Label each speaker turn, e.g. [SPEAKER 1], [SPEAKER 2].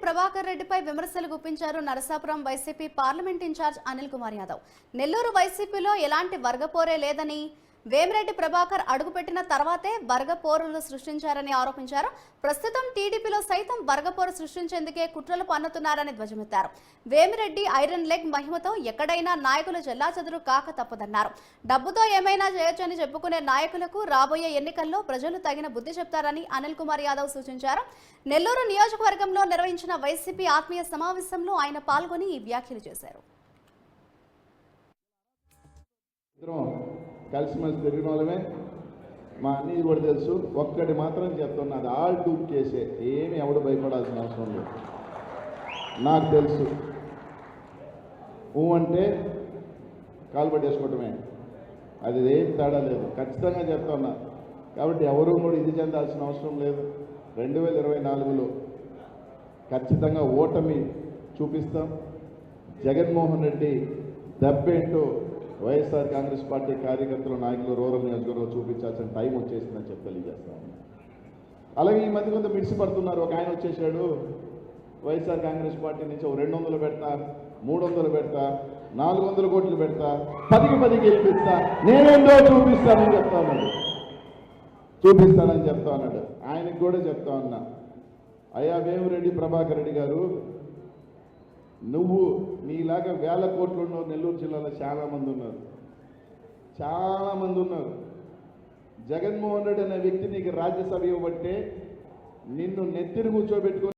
[SPEAKER 1] ప్రభాకర్ రెడ్డిపై విమర్శలు గుప్పించారు నరసాపురం వైసీపీ పార్లమెంట్ ఇన్ఛార్జ్ అనిల్ కుమార్ యాదవ్. నెల్లూరు వైసీపీలో ఎలాంటి వర్గపోరే లేదని, వేమిరెడ్డి ప్రభాకర్ అడుగుపెట్టిన తర్వాతే వర్గపోరులు సృష్టించారని ఆరోపించారు. ప్రస్తుతం టీడీపీలో సైతం వర్గపోరు సృష్టించేందుకే కుట్రలు పన్నుతున్నారని ధ్వజమెత్తారు. వేమిరెడ్డి ఐరన్ లెగ్ మహిమతో ఎక్కడైనా నాయకులు చెల్లాచెదురు కాక తప్పదన్నారు. డబ్బుతో ఏమైనా చేయొచ్చని చెప్పుకునే నాయకులకు రాబోయే ఎన్నికల్లో ప్రజలు తగిన బుద్ధి చెప్తారని అనిల్ కుమార్ యాదవ్ సూచించారు. నెల్లూరు నియోజకవర్గంలో నిర్వహించిన వైసీపీ ఆత్మీయ సమావేశంలో ఆయన పాల్గొని ఈ వ్యాఖ్యలు చేశారు.
[SPEAKER 2] కలిసిమెలిసి తిరిగిన వాళ్ళమే. మా అన్నీ కూడా తెలుసు. ఒక్కటి మాత్రం చెప్తున్నా, అది ఆల్ టూప్ కేసే. ఏమి ఎవడు భయపడాల్సిన అవసరం లేదు. నాకు తెలుసు. అంటే కాలు పట్టేసుకోవటమే, అది ఏం తేడా లేదు. ఖచ్చితంగా చెప్తున్నా. కాబట్టి ఎవరూ కూడా ఇది చెందాల్సిన అవసరం లేదు. 2024లో ఖచ్చితంగా ఓటమి చూపిస్తాం. జగన్మోహన్ రెడ్డి దెబ్బేంటో వైఎస్ఆర్ కాంగ్రెస్ పార్టీ కార్యకర్తలు, నాయకులు రూరల్ నియోజకవర్గంలో చూపించాల్సిన టైం వచ్చేసిందని చెప్పి తెలియజేస్తాం. అలాగే ఈ మధ్య కొంత మిడిసిపడుతున్నారు. ఒక ఆయన వచ్చేసాడు, వైఎస్ఆర్ కాంగ్రెస్ పార్టీ నుంచి 200 పెడతా, 300 పెడతా, 400 కోట్లు పెడతా, 10కి 10 గెలిపిస్తా, నేనేందో చూపిస్తానని చెప్తా ఉన్నాడు. చూపిస్తానని చెప్తా ఉన్నాడు. ఆయనకు కూడా చెప్తా ఉన్నా, అయ్యా వేమిరెడ్డి ప్రభాకర్ రెడ్డి గారు, నువ్వు నీలాగా 1000 కోట్లు ఉన్న నెల్లూరు జిల్లాలో చాలామంది ఉన్నారు. జగన్మోహన్ రెడ్డి అనే వ్యక్తి నీకు రాజ్యసభ ఇవ్వబట్టే నిన్ను నెత్తిని కూర్చోబెట్టుకుని